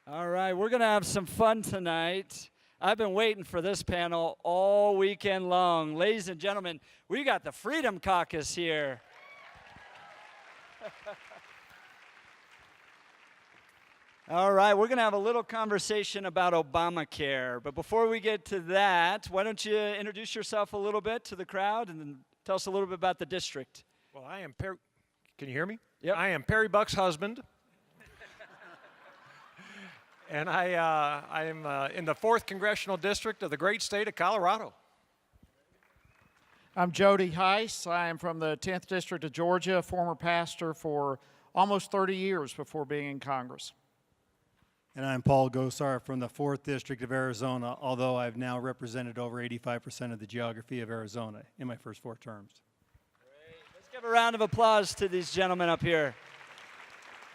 All right, we're going to have some fun tonight. I've been waiting for this panel all weekend long. Ladies and gentlemen, we got the Freedom Caucus here. All right, we're going to have a little conversation about Obamacare. But before we get to that, why don't you introduce yourself a little bit to the crowd and then tell us a little bit about the district. Well, I am Perry. Can you hear me? Yep. I am Perry Buck's husband. And I am in the 4th Congressional District of the great state of Colorado. I'm Jody Hice. I am from the 10th District of Georgia, former pastor for almost 30 years before being in Congress. And I'm Paul Gosar from the 4th District of Arizona, although I've now represented over 85% of the geography of Arizona in my first 4 terms. Great. Let's give a round of applause to these gentlemen up here.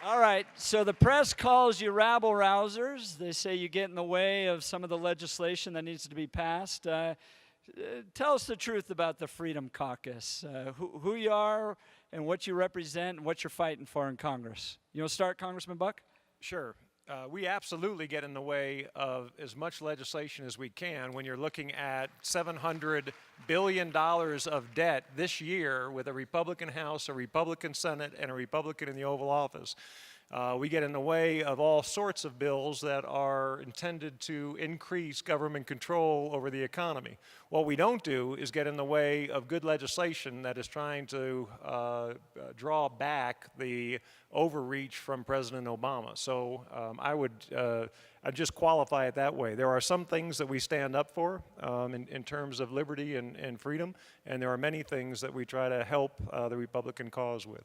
All right, so the press calls you rabble-rousers. They say you get in the way of some of the legislation that needs to be passed. Tell us the truth about the Freedom Caucus, who you are and what you represent and what you're fighting for in Congress. You want to start, Congressman Buck? Sure. We absolutely get in the way of as much legislation as we can when you're looking at $700 billion of debt this year with a Republican House, a Republican Senate, and a Republican in the Oval Office. We get in the way of all sorts of bills that are intended to increase government control over the economy. What we don't do is get in the way of good legislation that is trying to draw back the overreach from President Obama. So I'd just qualify it that way. There are some things that we stand up for in terms of liberty and freedom, and there are many things that we try to help the Republican cause with.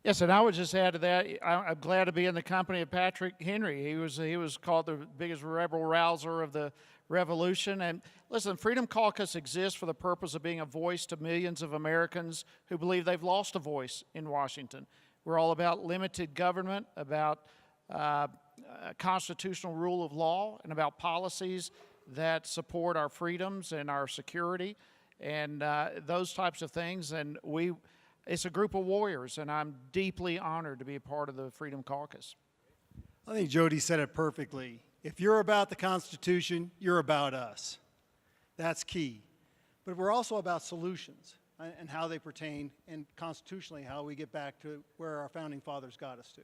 Yes, and I would just add to that, I'm glad to be in the company of Patrick Henry. He was called the biggest rebel rouser of the revolution. And listen, Freedom Caucus exists for the purpose of being a voice to millions of Americans who believe they've lost a voice in Washington. We're all about limited government, about constitutional rule of law, and about policies that support our freedoms and our security and those types of things. And it's a group of warriors, and I'm deeply honored to be a part of the Freedom Caucus. I think Jody said it perfectly. If you're about the Constitution, you're about us. That's key. But we're also about solutions and how they pertain, and constitutionally how we get back to where our founding fathers got us to.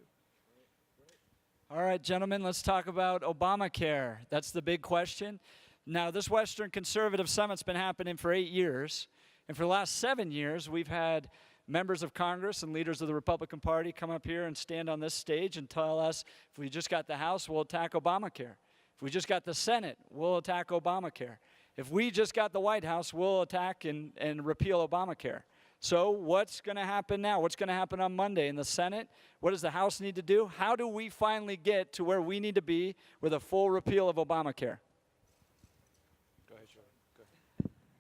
All right, gentlemen, let's talk about Obamacare. That's the big question. Now, this Western Conservative Summit's been happening for 8 years, and for the last 7 years, we've had members of Congress and leaders of the Republican Party come up here and stand on this stage and tell us if we just got the House, we'll attack Obamacare. If we just got the Senate, we'll attack Obamacare. If we just got the White House, we'll attack and repeal Obamacare. So what's going to happen now? What's going to happen on Monday in the Senate? What does the House need to do? How do we finally get to where we need to be with a full repeal of Obamacare?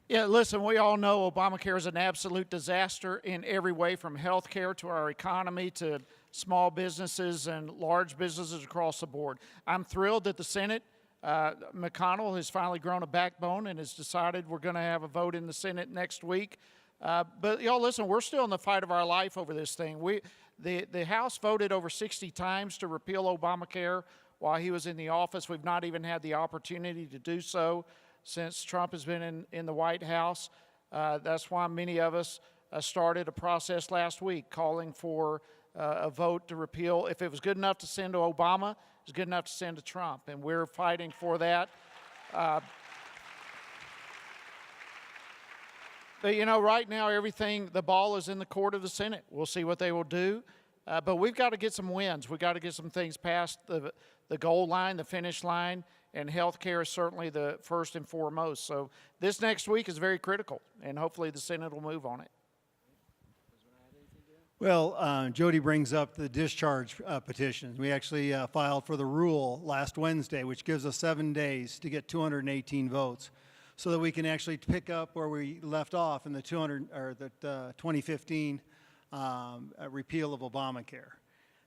Yeah, listen, we all know Obamacare is an absolute disaster in every way, from health care to our economy to small businesses and large businesses across the board. I'm thrilled that the Senate, McConnell has finally grown a backbone and has decided we're going to have a vote in the Senate next week. But y'all, listen, we're still in the fight of our life over this thing. The House voted over 60 times to repeal Obamacare while he was in the office. We've not even had the opportunity to do so since Trump has been in the White House. That's why many of us started a process last week calling for a vote to repeal. If it was good enough to send to Obama, it was good enough to send to Trump, and we're fighting for that. But you know, right now the ball is in the court of the Senate. We'll see what they will do. But we've got to get some wins. We've got to get some things past the goal line, the finish line, and health care is certainly the first and foremost. So this next week is very critical, and hopefully the Senate will move on it. Well, Jody brings up the discharge petitions. We actually filed for the rule last Wednesday, which gives us 7 days to get 218 votes, so that we can actually pick up where we left off in the 2015 repeal of Obamacare.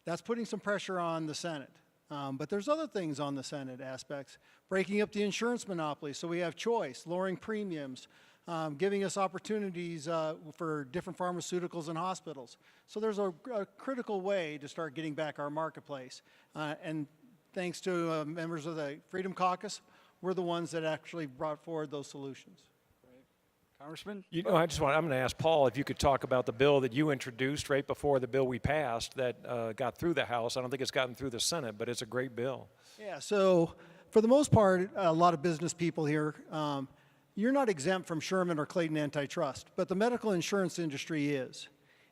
That's putting some pressure on the Senate. But there's other things on the Senate aspects, breaking up the insurance monopoly so we have choice, lowering premiums, giving us opportunities for different pharmaceuticals and hospitals. So there's a critical way to start getting back our marketplace. And thanks to members of the Freedom Caucus, we're the ones that actually brought forward those solutions. Congressman? I'm going to ask Paul if you could talk about the bill that you introduced right before the bill we passed that got through the House. I don't think it's gotten through the Senate, but it's a great bill. Yeah, so for the most part, a lot of business people here, you're not exempt from Sherman or Clayton antitrust, but the medical insurance industry is.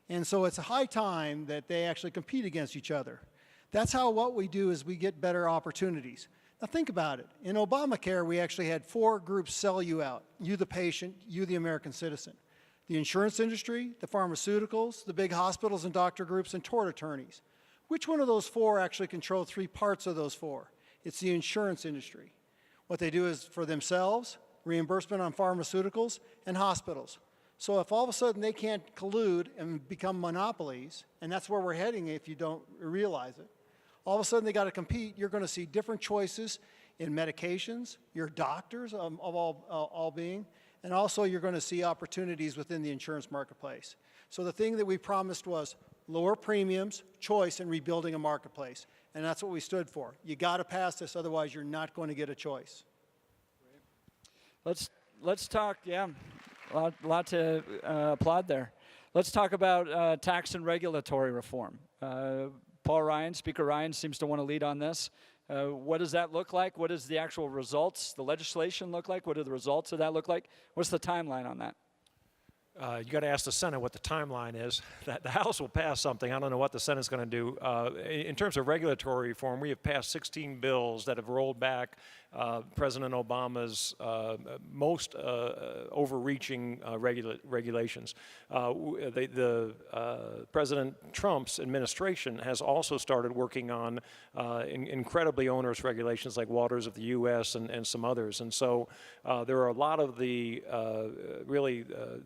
And so it's a high time that they actually compete against each other. That's how what we do is we get better opportunities. Now think about it. In Obamacare, we actually had 4 groups sell you out. You the patient, you the American citizen. The insurance industry, the pharmaceuticals, the big hospitals and doctor groups, and tort attorneys. Which one of those 4 actually control 3 parts of those 4? It's the insurance industry. What they do is for themselves, reimbursement on pharmaceuticals, and hospitals. So if all of a sudden they can't collude and become monopolies, and that's where we're heading if you don't realize it, all of a sudden they got to compete. You're going to see different choices in medications, your doctors of all being, and also you're going to see opportunities within the insurance marketplace. So the thing that we promised was lower premiums, choice, and rebuilding a marketplace. And that's what we stood for. You got to pass this, otherwise you're not going to get a choice. Let's talk, yeah, a lot to applaud there. Let's talk about tax and regulatory reform. Paul Ryan, Speaker Ryan seems to want to lead on this. What does that look like? What does the actual results, the legislation look like? What do the results of that look like? What's the timeline on that? You got to ask the Senate what the timeline is. The House will pass something. I don't know what the Senate's going to do. In terms of regulatory reform, we have passed 16 bills that have rolled back President Obama's most overreaching regulations. President Trump's administration has also started working on incredibly onerous regulations like Waters of the U.S. and some others. And so there are a lot of the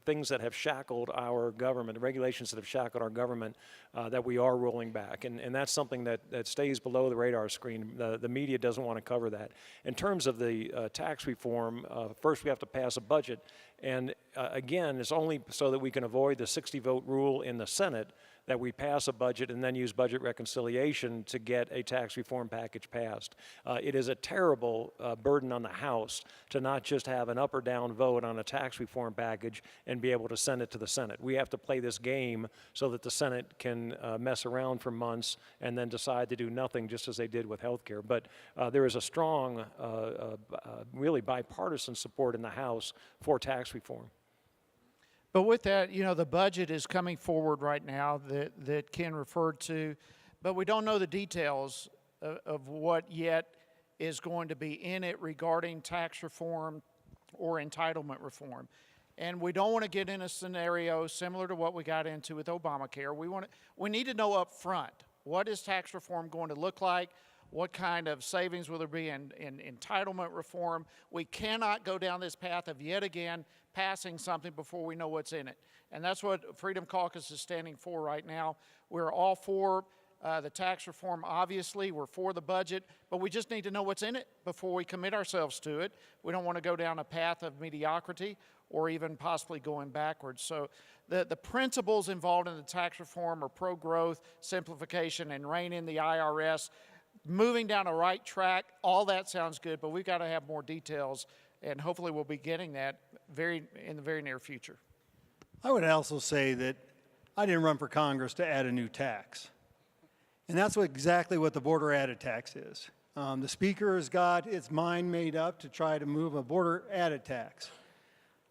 things that have shackled our government, regulations that have shackled our government that we are rolling back. And that's something that stays below the radar screen. The media doesn't want to cover that. In terms of the tax reform, first we have to pass a budget. And again, it's only so that we can avoid the 60-vote rule in the Senate that we pass a budget and then use budget reconciliation to get a tax reform package passed. It is a terrible burden on the House to not just have an up or down vote on a tax reform package and be able to send it to the Senate. We have to play this game so that the Senate can mess around for months and then decide to do nothing, just as they did with health care. But there is a strong, really bipartisan support in the House for tax reform. But with that, you know, the budget is coming forward right now that Ken referred to, but we don't know the details of what yet is going to be in it regarding tax reform or entitlement reform. And we don't want to get in a scenario similar to what we got into with Obamacare. We need to know up front, what is tax reform going to look like? What kind of savings will there be in entitlement reform? We cannot go down this path of yet again passing something before we know what's in it. And that's what Freedom Caucus is standing for right now. We're all for the tax reform, obviously. We're for the budget, but we just need to know what's in it before we commit ourselves to it. We don't want to go down a path of mediocrity or even possibly going backwards. So the principles involved in the tax reform are pro-growth, simplification, and rein in the IRS. Moving down the right track, all that sounds good, but we've got to have more details, and hopefully we'll be getting that in the very near future. I would also say that I didn't run for Congress to add a new tax. And that's exactly what the border added tax is. The Speaker has got its mind made up to try to move a border added tax.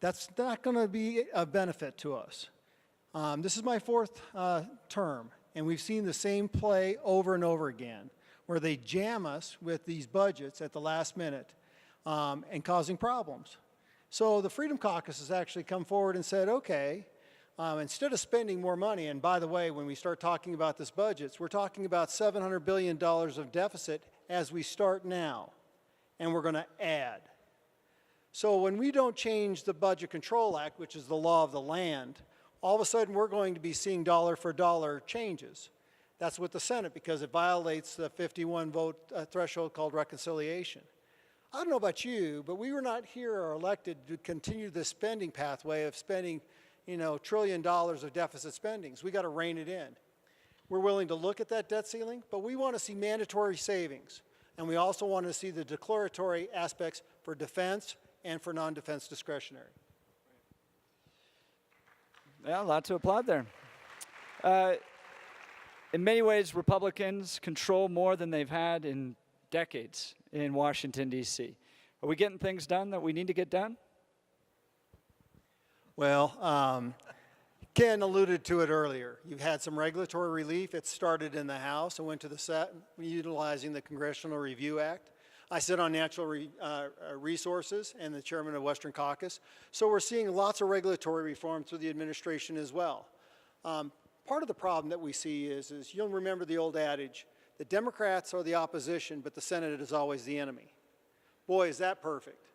That's not going to be a benefit to us. This is my 4th term, and we've seen the same play over and over again, where they jam us with these budgets at the last minute and causing problems. So the Freedom Caucus has actually come forward and said, okay, instead of spending more money, and by the way, when we start talking about this budget, we're talking about $700 billion of deficit as we start now, and we're going to add. So when we don't change the Budget Control Act, which is the law of the land, all of a sudden we're going to be seeing dollar for dollar changes. That's with the Senate because it violates the 51 vote threshold called reconciliation. I don't know about you, but we were not here or elected to continue this spending pathway of spending, $1 trillion of deficit spendings. We got to rein it in. We're willing to look at that debt ceiling, but we want to see mandatory savings. And we also want to see the declaratory aspects for defense and for non-defense discretionary. Yeah, a lot to applaud there. In many ways, Republicans control more than they've had in decades in Washington, D.C. Are we getting things done that we need to get done? Well, Ken alluded to it earlier. You've had some regulatory relief. It started in the House and went to the Senate utilizing the Congressional Review Act. I sit on Natural Resources and the chairman of Western Caucus. So we're seeing lots of regulatory reform through the administration as well. Part of the problem that we see is you'll remember the old adage, the Democrats are the opposition, but the Senate is always the enemy. Boy, is that perfect.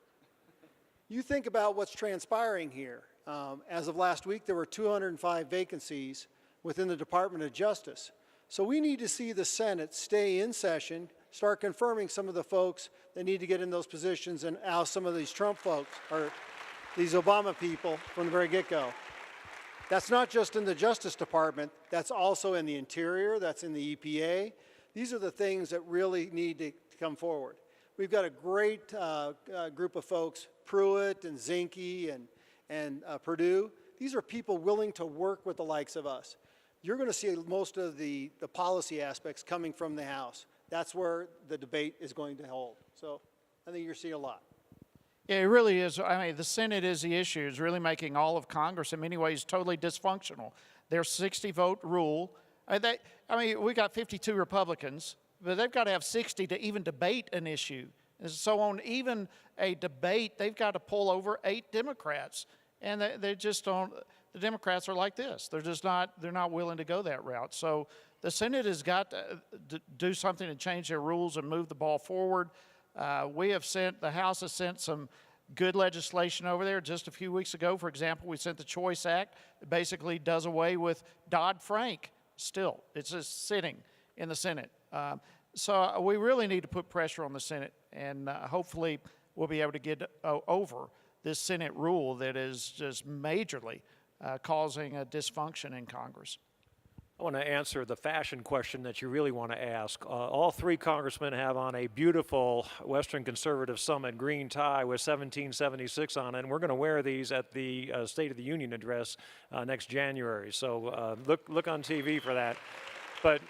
You think about what's transpiring here. As of last week, there were 205 vacancies within the Department of Justice. So we need to see the Senate stay in session, start confirming some of the folks that need to get in those positions and oust some of these Trump folks, or these Obama people from the very get-go. That's not just in the Justice Department, that's also in the Interior, that's in the EPA. These are the things that really need to come forward. We've got a great group of folks, Pruitt and Zinke and Perdue. These are people willing to work with the likes of us. You're going to see most of the policy aspects coming from the House. That's where the debate is going to hold. So I think you're seeing a lot. Yeah, it really is. I mean, the Senate is the issue. It's really making all of Congress in many ways totally dysfunctional. Their 60-vote rule, we got 52 Republicans, but they've got to have 60 to even debate an issue. And so on even a debate, they've got to pull over 8 Democrats. And they just don't, the Democrats are like this. They're not willing to go that route. So the Senate has got to do something to change their rules and move the ball forward. The House has sent some good legislation over there. Just a few weeks ago, for example, we sent the Choice Act. It basically does away with Dodd-Frank still. It's just sitting in the Senate. So we really need to put pressure on the Senate, and hopefully we'll be able to get over this Senate rule that is just majorly causing a dysfunction in Congress. I want to answer the fashion question that you really want to ask. All 3 congressmen have on a beautiful Western Conservative Summit green tie with 1776 on it, and we're going to wear these at the State of the Union address next January. So look on TV for that. But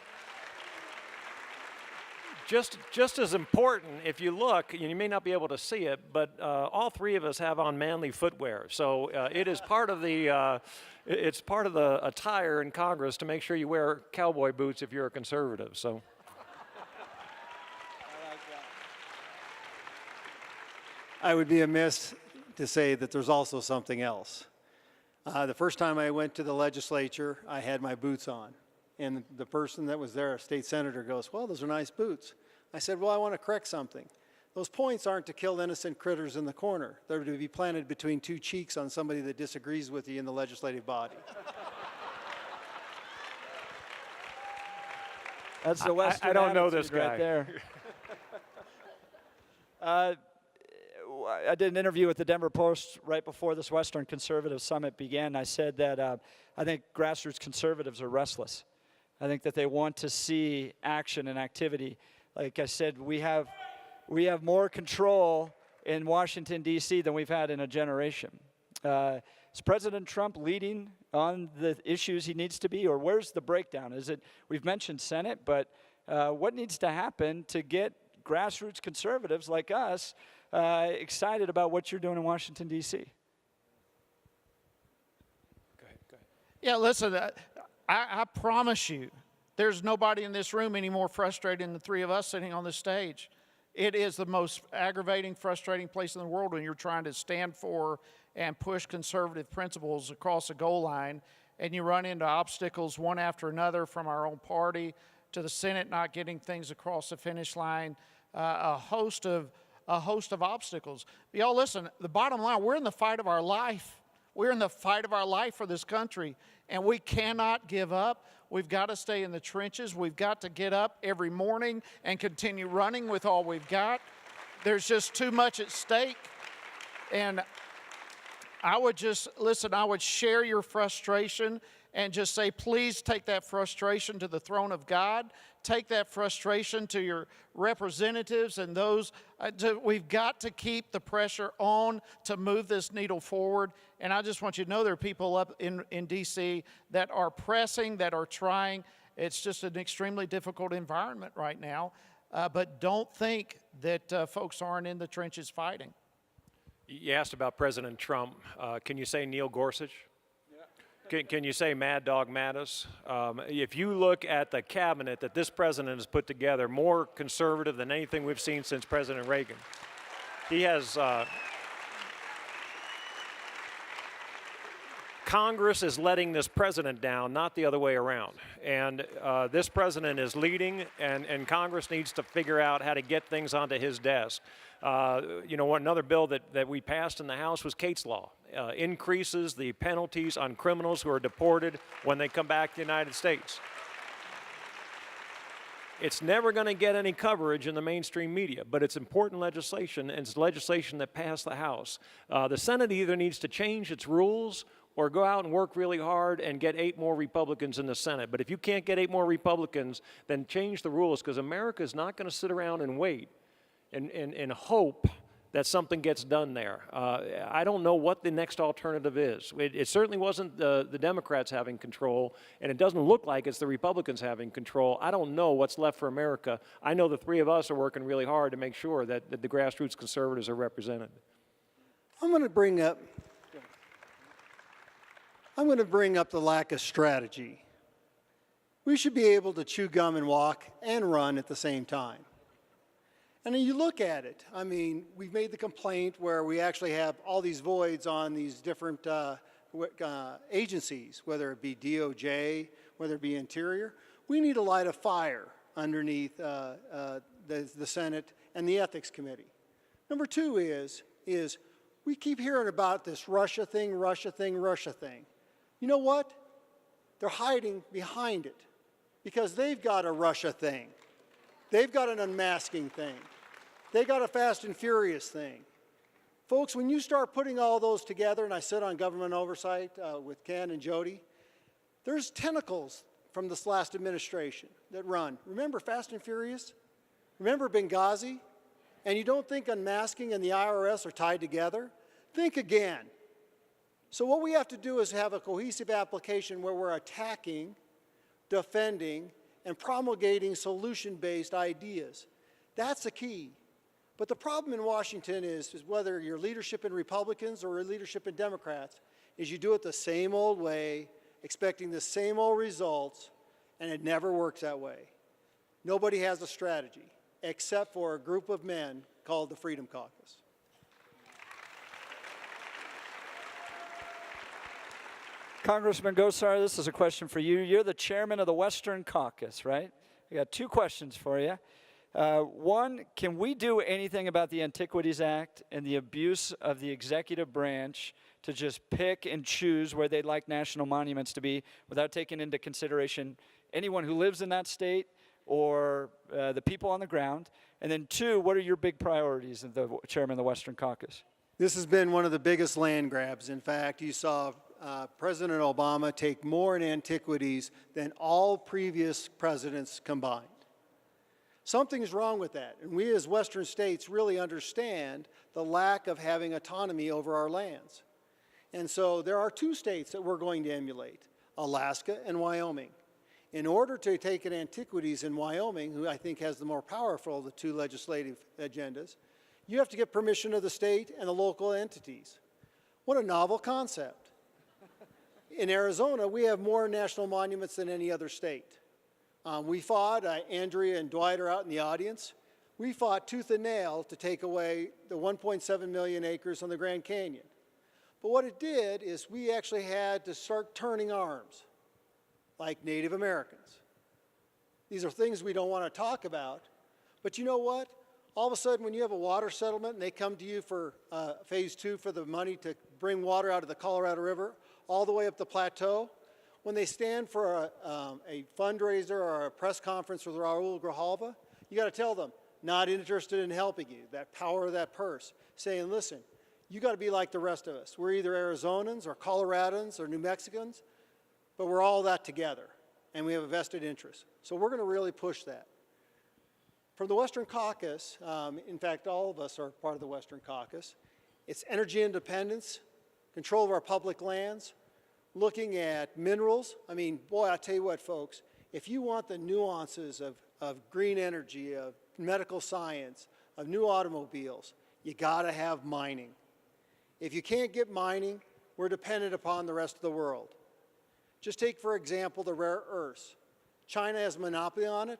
just as important, if you look, you may not be able to see it, but all 3 of us have on manly footwear. So it is part of the it's part of the attire in Congress to make sure you wear cowboy boots if you're a conservative. So. I would be amiss to say that there's also something else. The first time I went to the legislature, I had my boots on. And the person that was there, a state senator, goes, "Well, those are nice boots." I said, "Well, I want to correct something. Those points aren't to kill innocent critters in the corner. They're to be planted between 2 cheeks on somebody that disagrees with you in the legislative body." That's the Western I don't know this attitude guy. right there. I did an interview with the Denver Post right before this Western Conservative Summit began. I said that I think grassroots conservatives are restless. I think that they want to see action and activity. Like I said, we have more control in Washington, D.C. than we've had in a generation. Is President Trump leading on the issues he needs to be, or where's the breakdown? Is it, we've mentioned Senate, but what needs to happen to get grassroots conservatives like us excited about what you're doing in Washington, D.C.? Go ahead. Yeah, listen, I promise you, there's nobody in this room any more frustrated than the 3 of us sitting on this stage. It is the most aggravating, frustrating place in the world when you're trying to stand for and push conservative principles across the goal line, and you run into obstacles one after another, from our own party to the Senate not getting things across the finish line, a host of obstacles. But y'all listen, the bottom line, we're in the fight of our life. We're in the fight of our life for this country, and we cannot give up. We've got to stay in the trenches. We've got to get up every morning and continue running with all we've got. There's just too much at stake. And I would share your frustration and just say, please take that frustration to the throne of God. take that frustration to your representatives and those. We've got to keep the pressure on to move this needle forward. And I just want you to know there are people up in D.C. that are pressing, that are trying. It's just an extremely difficult environment right now. But don't think that folks aren't in the trenches fighting. You asked about President Trump. Can you say Neil Gorsuch? Can you say Mad Dog Mattis? If you look at the cabinet that this president has put together, more conservative than anything we've seen since President Reagan. He has, Congress is letting this president down, not the other way around. And this president is leading, and Congress needs to figure out how to get things onto his desk. You know, another bill that we passed in the House was Kate's Law. Increases the penalties on criminals who are deported when they come back to the United States. It's never going to get any coverage in the mainstream media, but it's important legislation, and it's legislation that passed the House. The Senate either needs to change its rules or go out and work really hard and get 8 more Republicans in the Senate. But if you can't get 8 more Republicans, then change the rules, because America is not going to sit around and wait and hope that something gets done there. I don't know what the next alternative is. It certainly wasn't the Democrats having control, and it doesn't look like it's the Republicans having control. I don't know what's left for America. I know the 3 of us are working really hard to make sure that the grassroots conservatives are represented. I'm going to bring up the lack of strategy. We should be able to chew gum and walk and run at the same time. And then you look at it. I mean, we've made the complaint where we actually have all these voids on these different agencies, whether it be DOJ, whether it be Interior. We need to light a fire underneath the Senate and the Ethics Committee. Number 2 is we keep hearing about this Russia thing, Russia thing, Russia thing. You know what? They're hiding behind it because they've got a Russia thing. They've got an unmasking thing. They got a Fast and Furious thing. Folks, when you start putting all those together, and I sit on government oversight with Ken and Jody, there's tentacles from this last administration that run. Remember Fast and Furious? Remember Benghazi? And you don't think unmasking and the IRS are tied together? Think again. So what we have to do is have a cohesive application where we're attacking, defending, and promulgating solution-based ideas. That's the key. But the problem in Washington is whether you're leadership in Republicans or leadership in Democrats, is you do it the same old way, expecting the same old results, and it never works that way. Nobody has a strategy, except for a group of men called the Freedom Caucus. Congressman Gosar, this is a question for you. You're the chairman of the Western Caucus, right? I got 2 questions for you. One, can we do anything about the Antiquities Act and the abuse of the executive branch to just pick and choose where they'd like national monuments to be without taking into consideration anyone who lives in that state or the people on the ground? And then 2, what are your big priorities as the chairman of the Western Caucus? This has been one of the biggest land grabs. In fact, you saw President Obama take more in antiquities than all previous presidents combined. Something's wrong with that, and we as Western states really understand the lack of having autonomy over our lands. And so there are 2 states that we're going to emulate, Alaska and Wyoming. In order to take in antiquities in Wyoming, who I think has the more powerful of the 2 legislative agendas, you have to get permission of the state and the local entities. What a novel concept. In Arizona, we have more national monuments than any other state. We fought, Andrea and Dwight are out in the audience, we fought tooth and nail to take away the 1.7 million acres on the Grand Canyon. But what it did is we actually had to start turning arms, like Native Americans. These are things we don't want to talk about, but you know what? All of a sudden, when you have a water settlement and they come to you for phase 2 for the money to bring water out of the Colorado River all the way up the plateau, when they stand for a fundraiser or a press conference with Raul Grijalva, you got to tell them, not interested in helping you, that power of that purse, saying, listen, you got to be like the rest of us. We're either Arizonans or Coloradans or New Mexicans, but we're all that together. and we have a vested interest. So we're going to really push that. From the Western Caucus, in fact, all of us are part of the Western Caucus, it's energy independence, control of our public lands, looking at minerals. I mean, boy, I tell you what, folks, if you want the nuances of green energy, of medical science, of new automobiles, you got to have mining. If you can't get mining, we're dependent upon the rest of the world. Just take, for example, the rare earths. China has a monopoly on it.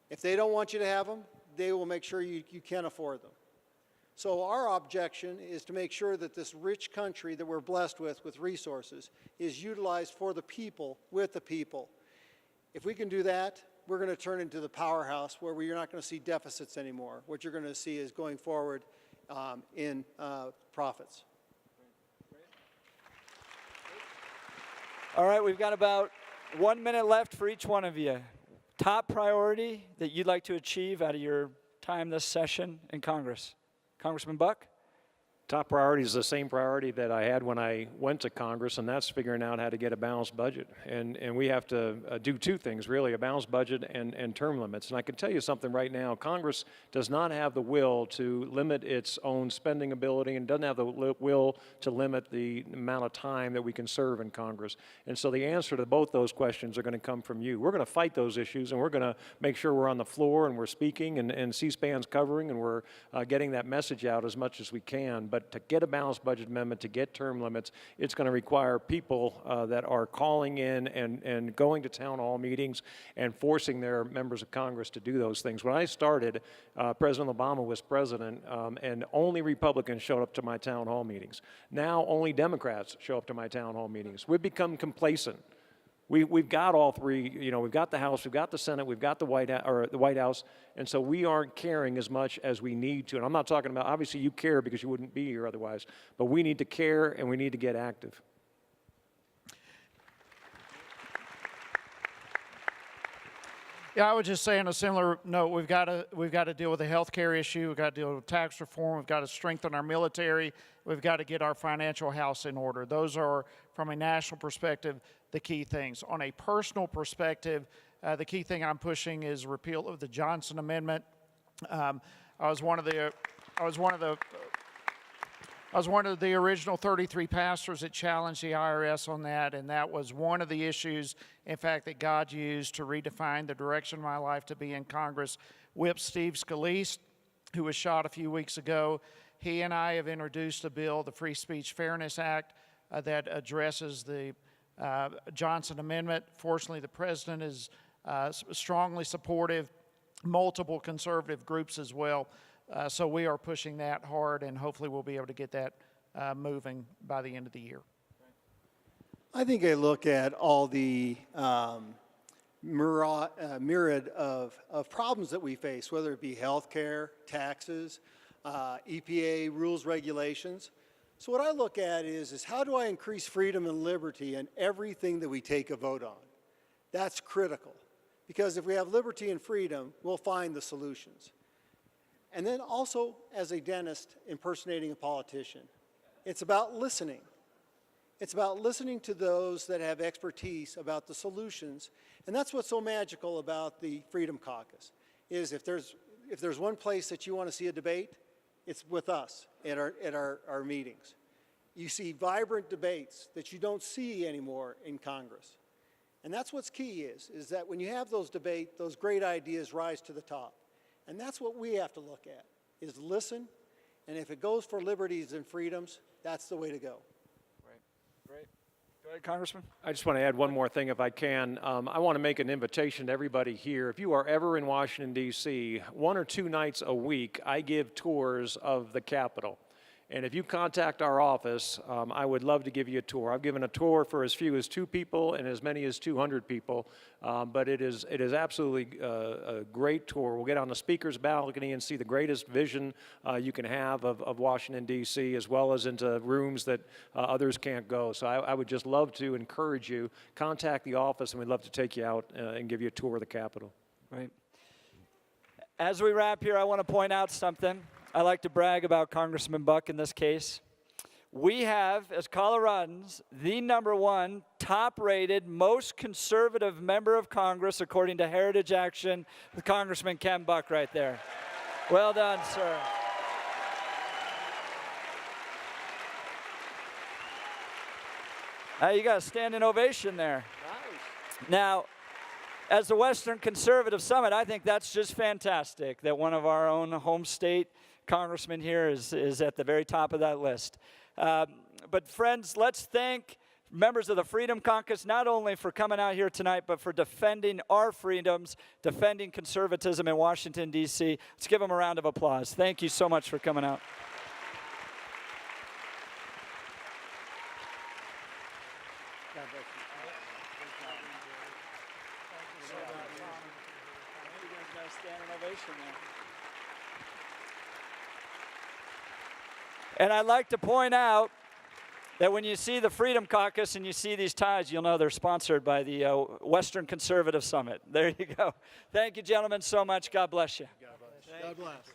If they don't want you to have them, they will make sure you can't afford them. So our objection is to make sure that this rich country that we're blessed with resources is utilized for the people, with the people. If we can do that, we're going to turn into the powerhouse where you're not going to see deficits anymore. What you're going to see is going forward in profits. All right, we've got about 1 minute left for each one of you. Top priority that you'd like to achieve out of your time this session in Congress? Congressman Buck? Top priority is the same priority that I had when I went to Congress, and that's figuring out how to get a balanced budget. And we have to do two things, really, a balanced budget and term limits. And I can tell you something right now, Congress does not have the will to limit its own spending ability and doesn't have the will to limit the amount of time that we can serve in Congress. And so the answer to both those questions are going to come from you. We're going to fight those issues, and we're going to make sure we're on the floor and we're speaking and C-SPAN's covering, and we're getting that message out as much as we can. But to get a balanced budget amendment, to get term limits, it's going to require people that are calling in and going to town hall meetings and forcing their members of Congress to do those things. When I started, President Obama was president, and only Republicans showed up to my town hall meetings. Now only Democrats show up to my town hall meetings. We've become complacent. We've got all three, you know, we've got the House, we've got the Senate, we've got the White House, and so we aren't caring as much as we need to. And I'm not talking about, obviously you care because you wouldn't be here otherwise, but we need to care and we need to get active. Yeah, I would just say on a similar note, we've got to deal with the health care issue, we've got to deal with tax reform, we've got to strengthen our military, we've got to get our financial house in order. Those are, from a national perspective, the key things. On a personal perspective, the key thing I'm pushing is repeal of the Johnson Amendment. I was one of the original 33 pastors that challenged the IRS on that, and that was one of the issues, in fact, that God used to redefine the direction of my life to be in Congress. Whip Steve Scalise, who was shot a few weeks ago, he and I have introduced a bill, the Free Speech Fairness Act, that addresses the Johnson Amendment. Fortunately, the president is strongly supportive, multiple conservative groups as well. So we are pushing that hard, and hopefully we'll be able to get that moving by the end of the year. I think I look at all the myriad of problems that we face, whether it be healthcare, taxes, EPA rules, regulations. So what I look at is how do I increase freedom and liberty in everything that we take a vote on? That's critical, because if we have liberty and freedom, we'll find the solutions. And then also, as a dentist impersonating a politician, it's about listening. It's about listening to those that have expertise about the solutions. And that's what's so magical about the Freedom Caucus, is if there's one place that you want to see a debate, it's with us at our meetings. You see vibrant debates that you don't see anymore in Congress. And that's what's key is that when you have those debates, those great ideas rise to the top. And that's what we have to look at, is listen, and if it goes for liberties and freedoms, that's the way to go. Great. Go ahead, Congressman. I just want to add one more thing if I can. I want to make an invitation to everybody here. If you are ever in Washington, D.C., 1 or 2 nights a week, I give tours of the Capitol. And if you contact our office, I would love to give you a tour. I've given a tour for as few as 2 people and as many as 200 people, but it is absolutely a great tour. We'll get on the speaker's balcony and see the greatest vision you can have of Washington, D.C., as well as into rooms that others can't go. So I would just love to encourage you, contact the office, and we'd love to take you out and give you a tour of the Capitol. Right. As we wrap here, I want to point out something. I like to brag about Congressman Buck in this case. we have, as Coloradans, the #1 top-rated, most conservative member of Congress, according to Heritage Action, with Congressman Ken Buck right there. Well done, sir. You got a standing ovation there. Nice. Now, as the Western Conservative Summit, I think that's just fantastic that one of our own home state congressmen here is at the very top of that list. But friends, let's thank members of the Freedom Caucus not only for coming out here tonight, but for defending our freedoms, defending conservatism in Washington, D.C. Let's give them a round of applause. Thank you so much for coming out. God bless you. You guys got a standing ovation there. And I'd like to point out that when you see the Freedom Caucus and you see these ties, you'll know they're sponsored by the Western Conservative Summit. There you go. Thank you, gentlemen, so much. God bless you. God bless.